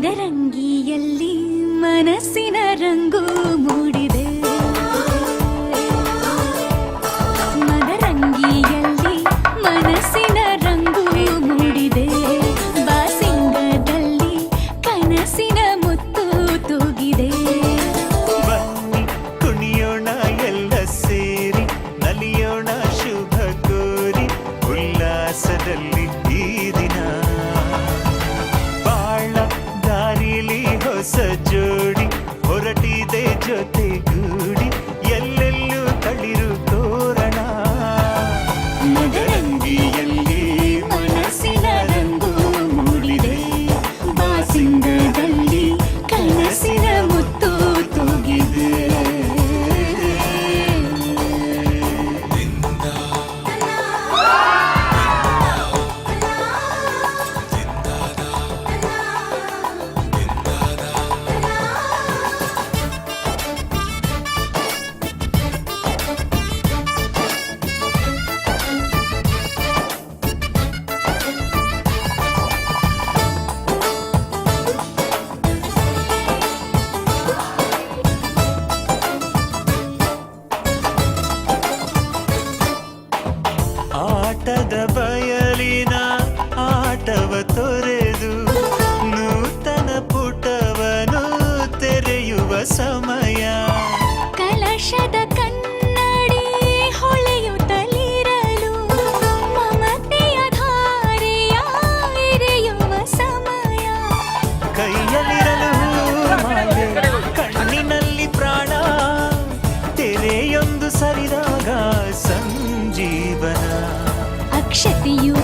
ಮದರಂಗಿಯಲ್ಲಿ ಮನಸ್ಸಿನ ರಂಗು ಮೂಡಿದೆ. ಮದರಂಗಿಯಲ್ಲಿ ಮನಸ್ಸಿನ ರಂಗು ಮೂಡಿದೆ. ಬಾಸಿಂಗದಲ್ಲಿ ಕನಸಿನ ಮುತ್ತು ತೂಗಿದೆ. ಬನ್ನಿ ಕುಣಿಯೋಣ ಎಲ್ಲ ಸೇರಿ, ನಲಿಯೋಣ ಶುಭ ಕೋರಿ, ಉಲ್ಲಾಸದಲ್ಲಿ ಈ ದಿನ. ಬಾಳ ದಾರಿಲಿ ಹೊಸ ಜೋಡಿ ಹೊರಟಿದೆ ಜೊತೆಗೂಡಿ, ಎಲ್ಲೆಲ್ಲೂ ತಳಿರು ತೋರಣ. ಮದರಂಗಿಯಲ್ಲಿ ಮನಸ್ಸಿನ ರಂಗು ಮೂಡಿದೆ. ಬಾಸಿಂಗದಲ್ಲಿ ಕನಸಿನ ಮುತ್ತು ತೂಗಿದೆ. ಆಟದ ಬಯಲಿನ ಆಟವ ತೊರೆದು ನೂತನ ಪುಟವನು ತೆರೆಯುವ ಸಮಯ. ಕಲಶದ ಕನ್ನಡಿ ಹೊಳೆಯುತ್ತಲಿರಲು ಮಮತೆಯ ಧಾರೆಯ ಎರೆಯುವ ಸಮಯ. ಕೈಯಲ್ಲಿರಲು ಮಾಲೆ, ಕಣ್ಣಿನಲ್ಲಿ ಪ್ರಾಣ, ತೆರೆಯೊಂದು ಸರಿದಾಗ ಸಂಜೀವನ. ಅಕ್ಷತೆಯು